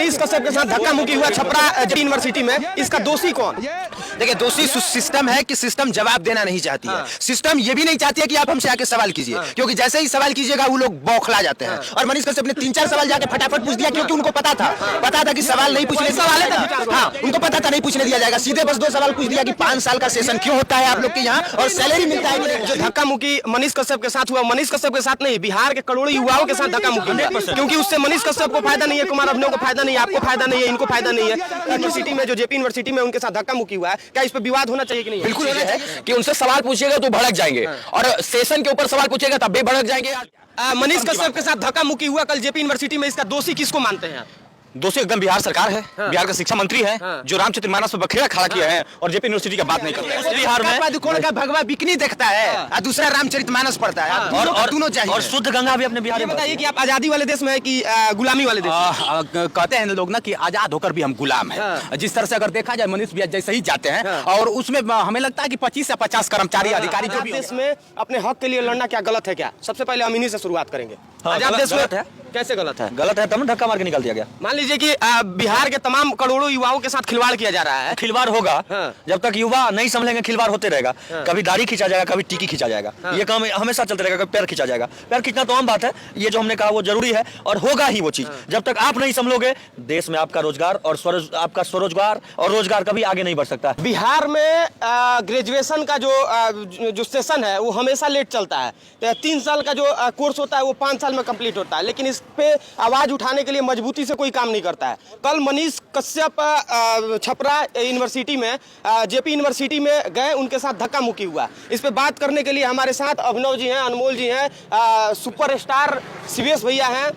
मनीष कश्यप के साथ धक्का मुक्की हुआ छपरा यूनिवर्सिटी में, इसका दोषी कौन? देखिए, दोषी सिस्टम है कि सिस्टम जवाब देना नहीं चाहती है। सिस्टम ये भी नहीं चाहती है कि आप हमसे आके सवाल कीजिए, क्योंकि जैसे ही सवाल कीजिएगा वो लोग बौखला जाते हैं। और मनीष कश्यप ने 3-4 सवाल जाके फटाफट पूछ दिया, क्योंकि उनको पता था कि सवाल नहीं पूछने उनको पता था नहीं पूछने दिया जाएगा। सीधे बस 2 सवाल पूछ दिया कि 5 साल का सेशन क्यों होता है आप लोग के यहाँ और सैलरी मिलता है। जो धक्का मुक्की मनीष कश्यप के साथ हुआ, मनीष कश्यप के साथ नहीं, बिहार के करोड़ों युवाओं के साथ धक्का मुक्की हुआ, क्योंकि उससे मनीष कश्यप को फायदा नहीं है, कुमार अभिनव को फायदा नहीं है, आपको फायदा नहीं है, इनको फायदा नहीं है। यूनिवर्सिटी में जो जेपी यूनिवर्सिटी में उनके साथ धक्का मुक्की हुआ है, क्या इस पर विवाद होना चाहिए कि नहीं? बिल्कुल होना चाहिए कि उनसे सवाल पूछिएगा तो भड़क जाएंगे, और सेशन के ऊपर सवाल पूछिएगा तब भी भड़क जाएंगे। मनीष कश्यप के साथ धक्का मुक्की हुआ कल जेपी यूनिवर्सिटी में, इसका दोषी किसको मानते हैं? दोषी एकदम बिहार सरकार है। बिहार का शिक्षा मंत्री है जो रामचरित मानस पर बखेड़ा खड़ा किया है और जेपी यूनिवर्सिटी का बात नहीं करता है। बिहार में कौन का भगवा बिकनी देखता है और दूसरा रामचरित मानस पढ़ता है, और दोनों चाहिए। और शुद्ध गंगा भी अपने बिहार में। बताइए कि आप आजादी वाले देश में है कि गुलामी वाले देश में? कहते हैं लोग ना कि आजाद होकर भी हम गुलाम हैं। जिस तरह से अगर देखा जाए मनीष भैया जैसे ही जाते हैं और उसमें हमें लगता है कि 25 से 50 कर्मचारी अधिकारी जो भी देश में अपने हक के लिए लड़ना क्या गलत है क्या? सबसे पहले हम इन्हीं से शुरुआत करेंगे। आजाद देश में कैसे गलत है? गलत है तब धक्का मार के निकाल दिया गया। मान लीजिए कि बिहार के तमाम करोड़ों युवाओं के साथ खिलवाड़ किया जा रहा है। खिलवाड़ होगा जब तक युवा नहीं संभलेंगे, खिलवाड़ होते रहेगा। कभी दाढ़ी खींचा जाएगा, कभी टिकी खींचा जाएगा, ये काम हमेशा चलते रहेगा। कभी पैर खींचा जाएगा, पैर खींचना तो आम बात है, ये जो हमने कहा वो जरूरी है और होगा ही वो चीज। जब तक आप नहीं संभलोगे, देश में आपका रोजगार और आपका स्वरोजगार और रोजगार कभी आगे नहीं बढ़ सकता। बिहार में ग्रेजुएशन का जो सेशन है वो हमेशा लेट चलता है। 3 साल का जो कोर्स होता है वो 5 साल में कंप्लीट होता है, लेकिन इस पे आवाज उठाने के लिए मजबूती से कोई काम नहीं करता है। कल मनीष कश्यप छपरा यूनिवर्सिटी में जेपी यूनिवर्सिटी में गए, उनके साथ धक्का मुक्की हुआ। इस पे बात करने के लिए हमारे साथ अभिनव जी हैं, अनमोल जी हैं, सुपरस्टार शिवेश भैया हैं,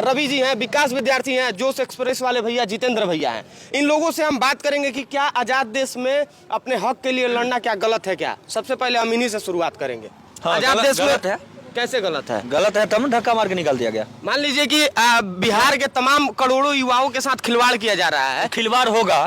रवि जी हैं, विकास विद्यार्थी हैं, जोश एक्सप्रेस वाले भैया जितेंद्र भैया हैं। इन लोगों से हम बात करेंगे कि क्या आजाद देश में अपने हक के लिए लड़ना क्या गलत है क्या? सबसे पहले हम इन्हीं से शुरुआत करेंगे। आजाद देश में कैसे गलत है? गलत है तब धक्का मार के निकाल दिया गया। मान लीजिए कि बिहार के तमाम करोड़ों युवाओं के साथ खिलवाड़ किया जा रहा है। खिलवाड़ होगा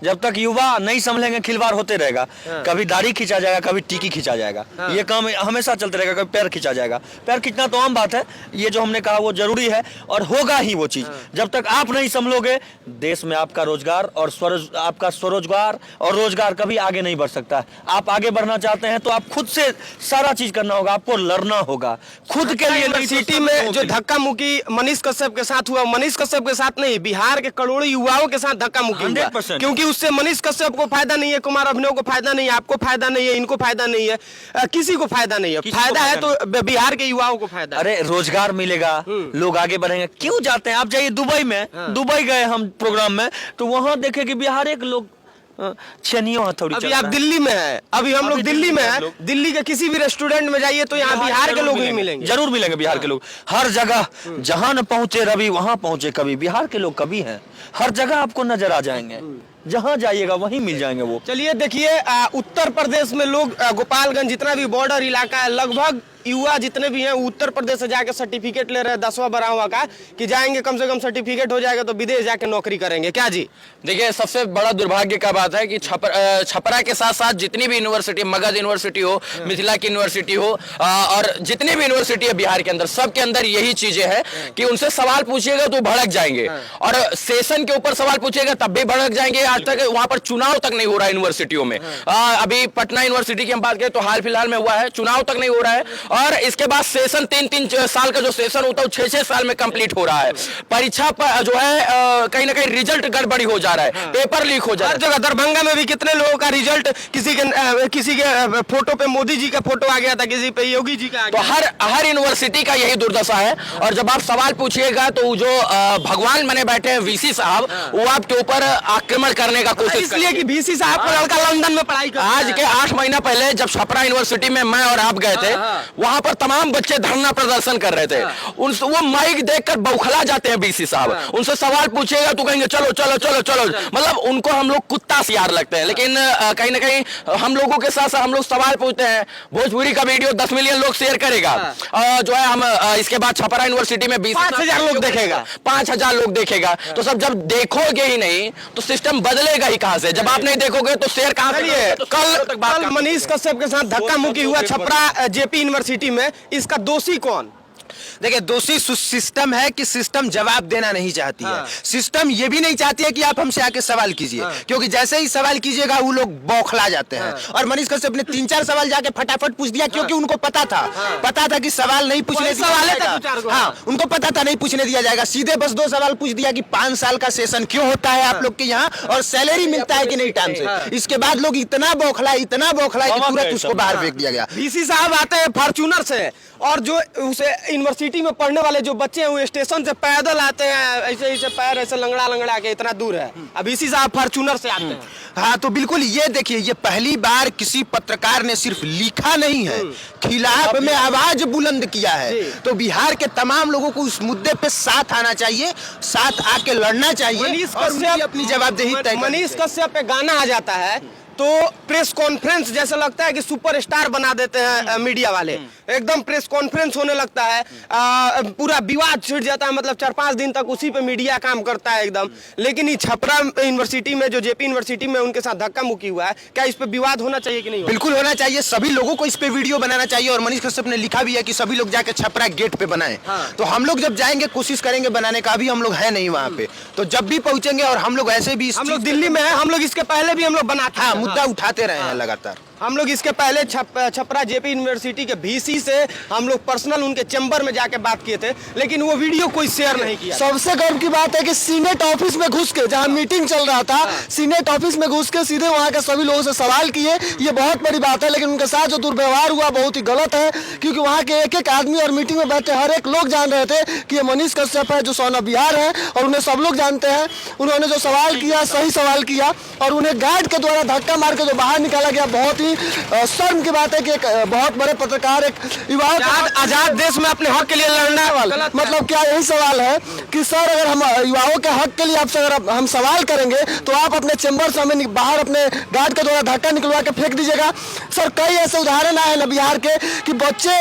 जब तक युवा नहीं संभलेंगे, खिलवाड़ होते रहेगा। कभी दाढ़ी खींचा जाएगा, कभी टिकी खींचा जाएगा, ये काम हमेशा चलते रहेगा। कभी पैर खींचा जाएगा, पैर खींचना तो आम बात है, ये जो हमने कहा वो जरूरी है और होगा ही वो चीज। जब तक आप नहीं संभलोगे, देश में आपका रोजगार और आपका स्वरोजगार और रोजगार कभी आगे नहीं बढ़ सकता। आप आगे बढ़ना चाहते हैं तो आप खुद से सारा चीज करना होगा, आपको लड़ना होगा खुद के लिए। यूनिवर्सिटी में जो धक्का मुक्की मनीष कश्यप के साथ हुआ, मनीष कश्यप के साथ नहीं, बिहार के करोड़ों युवाओं के साथ धक्का मुक्की हुआ, क्योंकि उससे मनीष कश्यप को फायदा नहीं है, कुमार अभिनव को फायदा नहीं है, आपको फायदा नहीं है, इनको फायदा नहीं है, किसी को फायदा नहीं है। फायदा है तो बिहार के युवाओं को फायदा। अरे रोजगार मिलेगा, लोग आगे बढ़ेंगे। क्यों जाते हैं आप? जाइए दुबई में, दुबई गए हम प्रोग्राम में तो वहां देखे कि बिहार एक लोग छनियों हथौड़ी। अभी आप दिल्ली में है, अभी हम लोग दिल्ली में है, दिल्ली के किसी भी रेस्टोरेंट में जाइए तो यहाँ बिहार के लोग ही मिलेंगे, जरूर मिलेंगे बिहार के लोग। हर जगह जहाँ न पहुंचे रवि वहां पहुंचे कवि। बिहार के लोग कवि हैं, हर जगह आपको नजर आ जाएंगे, जहाँ जाइएगा वहीं मिल जाएंगे वो। चलिए देखिए, उत्तर प्रदेश में लोग गोपालगंज जितना भी बॉर्डर इलाका है, लगभग युवा जितने भी हैं उत्तर प्रदेश से जाके सर्टिफिकेट ले रहे हैं 10वां 12वां का, कि जाएंगे कम से कम सर्टिफिकेट हो जाएगा तो विदेश जाके नौकरी करेंगे। क्या जी? देखिए, सबसे बड़ा दुर्भाग्य का बात है कि छपरा के साथ साथ जितनी भी यूनिवर्सिटी, मगध यूनिवर्सिटी हो, मिथिला की यूनिवर्सिटी हो, और जितनी भी यूनिवर्सिटी है बिहार के अंदर, सब के अंदर यही चीजें हैं कि उनसे सवाल पूछिएगा तो भड़क जाएंगे, और सेशन के ऊपर सवाल पूछिएगा तब भी भड़क जाएंगे। आज तक वहां पर चुनाव तक नहीं हो रहा है यूनिवर्सिटियों में। अभी पटना यूनिवर्सिटी की हम बात करें तो हाल फिलहाल में हुआ है, चुनाव तक नहीं हो रहा है, और इसके बाद सेशन 3-3 साल का जो सेशन होता है 6-6 साल में कंप्लीट हो रहा है। परीक्षा पर जो है कहीं ना कहीं रिजल्ट गड़बड़ी हो जा रहा है, पेपर लीक हो जा रहा है। दरभंगा में भी कितने लोगों का रिजल्ट, किसी के फोटो पे मोदी जी का फोटो आ गया था, किसी पे योगी जी का आ गया। तो हर यूनिवर्सिटी का यही दुर्दशा है। और जब आप सवाल पूछिएगा तो जो भगवान बने बैठे हैं वीसी साहब, वो आपके ऊपर आक्रमण करने का कोशिश, इसलिए कि वीसी साहब का लड़का लंदन में पढ़ाई कर। आज के 8 महीना पहले जब छपरा यूनिवर्सिटी में मैं और आप गए थे, वहां पर तमाम बच्चे धरना प्रदर्शन कर रहे थे। वो माइक देखकर बौखला जाते हैं बीसी साहब। उनसे सवाल पूछेगा तो कहेंगे चलो चलो चलो चलो, मतलब उनको हम लोग कुत्ता सियार लगते हैं। लेकिन कहीं ना कहीं हम लोगों के साथ साथ हम लोग सवाल पूछते हैं। भोजपुरी का वीडियो 10 मिलियन लोग शेयर करेगा, जो है हम इसके बाद छपरा यूनिवर्सिटी में 5,000 लोग देखेगा, 5,000 लोग देखेगा। तो सब जब देखोगे ही नहीं तो सिस्टम बदलेगा ही कहां से? जब आप नहीं देखोगे तो शेयर कहां से? कल मनीष कश्यप के साथ धक्का मुक्की हुआ छपरा जेपी यूनिवर्सिटी में, इसका दोषी कौन? देखिए दोषी सिस्टम है कि सिस्टम जवाब देना नहीं चाहती है। सिस्टम ये भी नहीं चाहती है कि आप हमसे आके सवाल कीजिए, क्योंकि जैसे ही सवाल कीजिएगा वो लोग बौखला जाते हैं। और मनीष कश्यप ने 3-4 सवाल जाके फटाफट पूछ दिया, क्योंकि उनको पता था कि सवाल नहीं पूछने दिया जाएगा। हाँ, उनको पता था नहीं पूछने दिया जाएगा। सीधे बस 2 सवाल पूछ दिया कि 5 साल का सेशन क्यों होता है आप लोग के यहाँ, और सैलरी मिलता है कि नहीं टाइम से। इसके बाद लोग इतना बौखला कि तुरंत उसको बाहर फेंक दिया गया। डीसी साहब आते हैं फॉर्च्यूनर से, और जो उसे यूनिवर्सिटी में पढ़ने वाले जो बच्चे हैं वो स्टेशन से पैदल आते हैं, ऐसे पैर ऐसे लंगड़ा के, इतना दूर है। अब डीसी साहब फॉर्च्यूनर से आते हैं। हाँ, तो बिल्कुल ये देखिए, ये पहली बार किसी पत्रकार ने सिर्फ लिखा नहीं है, खिलाफ में आवाज बुलंद किया है। तो बिहार के तमाम लोगों को उस मुद्दे पे साथ आना चाहिए, साथ आके लड़ना चाहिए और उनकी अपनी जवाबदेही तय करनी चाहिए। मनीष कश्यप पे गाना आ जाता है तो प्रेस कॉन्फ्रेंस जैसा लगता है कि सुपरस्टार बना देते हैं मीडिया वाले। एकदम प्रेस कॉन्फ्रेंस होने लगता है, पूरा विवाद छिड़ जाता है, मतलब 4-5 दिन तक उसी पे मीडिया काम करता है एकदम। लेकिन ये छपरा यूनिवर्सिटी में, जो जेपी यूनिवर्सिटी में उनके साथ धक्का मुक्की हुआ है, क्या इस पे विवाद होना चाहिए कि नहीं? बिल्कुल होना चाहिए, सभी लोगों को इस पे वीडियो बनाना चाहिए। और मनीष कश्यप ने लिखा भी है कि सभी लोग जाके छपरा गेट पे बनाएं। तो हम लोग जब जाएंगे कोशिश करेंगे बनाने का, अभी हम लोग है नहीं वहाँ पे, तो जब भी पहुंचेंगे, और हम लोग ऐसे भी हम लोग दिल्ली में है, हम लोग इसके पहले भी हम लोग बनाते हैं, मुद्दा उठाते रहे हैं लगातार। हम लोग इसके पहले छपरा जेपी यूनिवर्सिटी के वीसी से हम लोग पर्सनल उनके चैम्बर में जाके बात किए थे, लेकिन वो वीडियो कोई शेयर नहीं किया। सबसे गर्व की बात है कि सीनेट ऑफिस में घुस के, जहां मीटिंग चल रहा था, सीनेट ऑफिस में घुस के सीधे वहां के सभी लोगों से सवाल किए। ये बहुत बड़ी बात है, लेकिन उनके साथ जो दुर्व्यवहार हुआ बहुत ही गलत है, क्योंकि वहां के एक आदमी और मीटिंग में बैठे हर एक लोग जान रहे थे कि ये मनीष कश्यप है जो सोना बिहार है, और उन्हें सब लोग जानते हैं। उन्होंने जो सवाल किया सही सवाल किया, और उन्हें गार्ड के द्वारा धक्का मार के जो बाहर निकाला गया, बहुत ही शर्म की बात है कि एक बहुत बड़े पत्रकार, एक युवाओं आजाद देश में अपने हक के लिए लड़ना वाला, मतलब क्या यही सवाल है कि सर अगर हम युवाओं के हक के लिए आपसे अगर हम सवाल करेंगे तो आप अपने चैम्बर से हमें बाहर अपने गार्ड के द्वारा धक्का निकलवा के फेंक दीजिएगा। सर कई ऐसे उदाहरण आए ना बिहार के कि बच्चे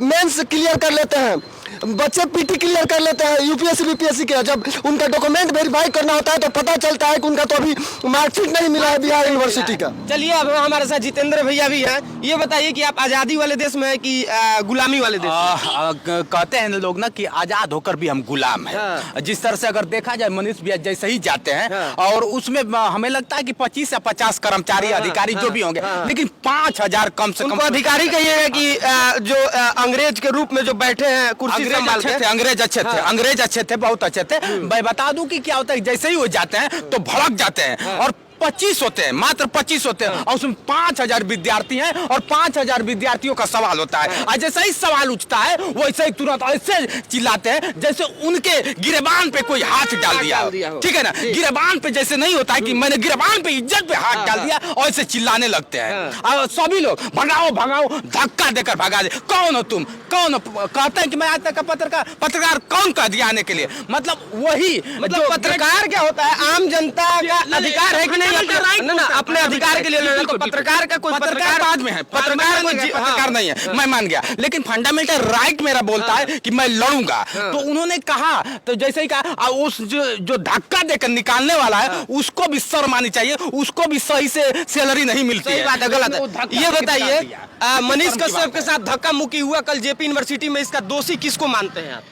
मेंस क्लियर कर लेते हैं, बच्चे पीटी क्लियर कर लेते हैं यूपीएससी बीपीएससी के, जब उनका डॉक्यूमेंट वेरीफाई करना होता है तो पता चलता है कि उनका तो अभी मार्कशीट नहीं मिला है बिहार यूनिवर्सिटी का। चलिए अब हमारे साथ जितेंद्र भैया भी हैं, ये बताइए कि आप आजादी वाले देश में है कि गुलामी वाले देश में? कहते हैं लोग ना कि आजाद होकर भी हम गुलाम हैं। जिस तरह से अगर देखा जाए मनीष भैया जैसे ही जाते हैं, और उसमें हमें लगता है कि 25 या 50 कर्मचारी अधिकारी जो भी होंगे, लेकिन 5000 कम से कम अधिकारी कहिएगा कि जो अंग्रेज के रूप में जो बैठे हैं कुर्सी अंग्रेज अच्छे थे, बहुत अच्छे थे। मैं बता दूं कि क्या होता है, जैसे ही वो जाते हैं तो भड़क जाते हैं, और 25 होते हैं, मात्र 25 होते हैं, और उसमें 5000 विद्यार्थी हैं, और 5000 विद्यार्थियों का सवाल होता है। और जैसे ही सवाल उठता है वैसे ही तुरंत ऐसे चिल्लाते हैं जैसे उनके गिरेबान पे कोई हाथ डाल दिया हो। ठीक है ना, गिरेबान पे जैसे नहीं होता है कि मैंने गिरेबान पे इज्जत पे हाथ डाल दिया, और ऐसे चिल्लाने लगते हैं। और सभी लोग भगाओ भगाओ धक्का देकर भगा दे। कौन हो तुम, कौन हो? कहते हैं कि मैं आज तक का पत्रकार कौन कह दिया आने के लिए? मतलब वही, मतलब पत्रकार क्या होता है? आम जनता का अधिकार है कि नहीं? अपने अधिकार के लिए लड़ना। तो पत्रकार का कोई पत्रकार बाद में है, पत्रकार नहीं है, मैं मान गया, लेकिन फंडामेंटल राइट मेरा बोलता है कि मैं लड़ूंगा। तो उन्होंने कहा, तो जैसे ही कहा, उस जो धक्का देकर निकालने वाला है उसको भी शर्म आनी चाहिए, उसको भी सही से सैलरी नहीं मिलती है। बात है, गलत है। ये बताइए, मनीष कश्यप के साथ धक्का मुक्की हुआ कल जेपी यूनिवर्सिटी में, इसका दोषी किसको मानते हैं आप?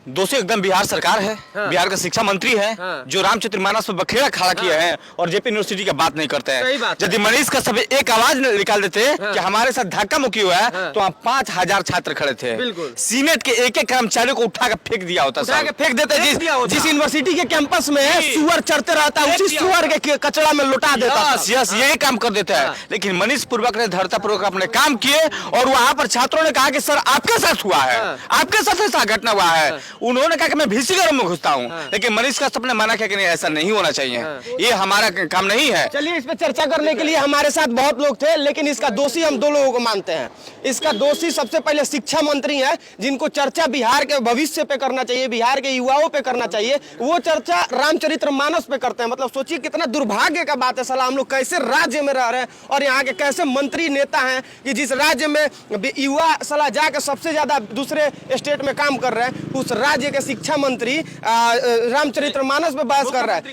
दोषी एकदम बिहार सरकार है। बिहार का शिक्षा मंत्री है जो रामचंद्र मानस पर बखेड़ा खड़ा किए हैं और जेपी यूनिवर्सिटी की बात नहीं करते हैं। यदि मनीष का सब एक आवाज निकाल देते कि हमारे साथ धक्का मुक्की हुआ है, तो वहाँ 5000 छात्र खड़े थे। सीनेट के एक कर्मचारियों को उठा कर फेंक दिया होता, फेंक देते। जिस यूनिवर्सिटी के कैंपस में सुअर चढ़ते रहता है, उसी सुअर के कचरा में लौटा देता। यस, यही काम कर देता है। लेकिन मनीष पूर्वक ने धरता पूर्वक अपने काम किए, और वहाँ पर छात्रों ने कहा कि सर आपके साथ हुआ है, आपके साथ ऐसा घटना हुआ है। उन्होंने कहा कि मैं भीसी गर्म में घुसता हूं, लेकिन मनीष कश्यप ने मना किया कि नहीं, ऐसा नहीं होना चाहिए, ये हमारा काम नहीं है। चलिए, इस पे चर्चा करने के लिए हमारे साथ बहुत लोग थे, लेकिन इसका दोषी हम 2 लोगों को मानते हैं। इसका दोषी सबसे पहले शिक्षा मंत्री है, जिनको चर्चा बिहार के भविष्य पे करना चाहिए, बिहार के युवाओं पे करना चाहिए। वो चर्चा रामचरितमानस पे करते हैं। मतलब सोचिए कितना दुर्भाग्य का बात है, साला हम लोग कैसे राज्य में रह रहे हैं, और यहाँ के कैसे मंत्री नेता हैं कि जिस राज्य में युवा साला जाकर सबसे ज्यादा दूसरे स्टेट में काम कर रहे हैं, उस राज्य के शिक्षा मंत्री रामचरितमानस पे बहस कर रहा है।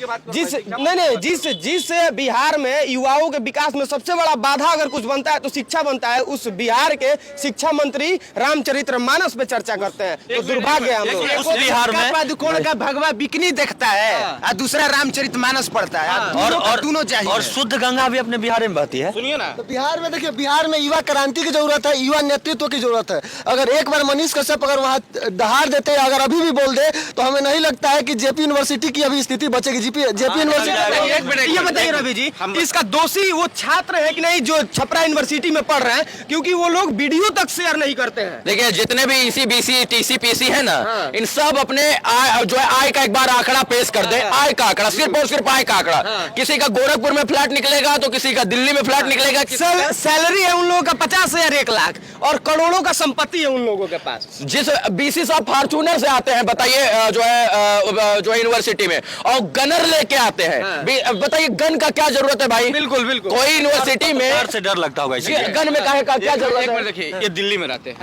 जिस बिहार में युवाओं के विकास में सबसे बड़ा बाधा अगर कुछ बनता है तो शिक्षा बनता है, उस बिहार के शिक्षा मंत्री रामचरितमानस पे चर्चा करते हैं। तो दुर्भाग्य है हम लोग। उस बिहार में पादुकोण का भगवा बिकनी देखता है और दूसरा रामचरितमानस पढ़ता है, और दोनों चाहिए। और शुद्ध गंगा भी अपने बिहार में बहती है। सुनिए ना, तो बिहार में देखिए, बिहार में युवा क्रांति की जरूरत है, युवा नेतृत्व की जरूरत है। अगर एक बार मनीष कश्यप अगर वहाँ दहाड़ देते, अगर अभी भी बोल दे, तो हमें नहीं लगता है कि जेपी यूनिवर्सिटी की अभी स्थिति बचेगी। जेपी यूनिवर्सिटी, ये बताइए रवि जी, इसका दोषी वो छात्र है कि नहीं जो छपरा यूनिवर्सिटी में पढ़ रहे हैं, क्योंकि वो लोग वीडियो तक शेयर नहीं करते हैं। देखिए जितने भी ईसी बीसी टीसी पीसी है ना, इन सब अपने जो है आय का एक बार आंकड़ा पेश कर दे। आय का आंकड़ा, सिर्फ और सिर्फ आय का आंकड़ा। किसी का गोरखपुर में फ्लैट निकलेगा तो किसी का दिल्ली में फ्लैट निकलेगा। सैलरी है उन लोगों का 50,000 1 लाख, और करोड़ों का संपत्ति है उन लोगों के पास। जिस बीसी साहब फॉर्च्यूनर से आते हैं, बताइए जो है यूनिवर्सिटी में, और गनर लेके आते हैं। बताइए गन का क्या जरूरत है भाई? बिल्कुल बिल्कुल। कोई यूनिवर्सिटी में सरकार से डर लगता होगा इसलिए। गन में काहे का क्या जरूरत है? देखिए, ये दिल्ली में रहते हैं,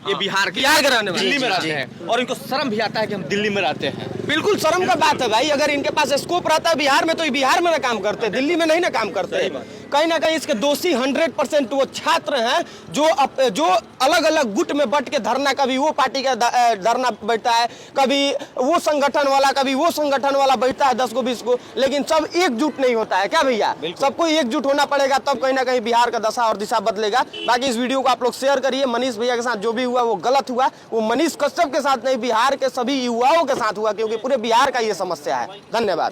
ये बिहार के रहने वाले दिल्ली में रहते हैं, और इनको शर्म भी आता है कि हम दिल्ली में रहते हैं। बिल्कुल शर्म का बात है भाई। अगर इनके पास स्कोप रहता है बिहार में, तो ये बिहार में ना काम करते, दिल्ली में नहीं ना काम करते। कहीं ना कहीं इसके दोषी 100% वो छात्र हैं जो अलग अलग गुट में बट के धरना, कभी वो पार्टी का धरना बैठता है, कभी वो संगठन वाला, कभी वो संगठन वाला बैठता है 10 को 20 को, लेकिन सब एकजुट नहीं होता है। क्या भैया, सबको एकजुट होना पड़ेगा, तब कहीं ना कहीं बिहार का दशा और दिशा बदलेगा। बाकी इस वीडियो को आप लोग शेयर करिए। मनीष भैया के साथ जो भी हुआ वो गलत हुआ, वो मनीष कश्यप के साथ नहीं, बिहार के सभी युवाओं के साथ हुआ, क्योंकि पूरे बिहार का ये समस्या है। धन्यवाद।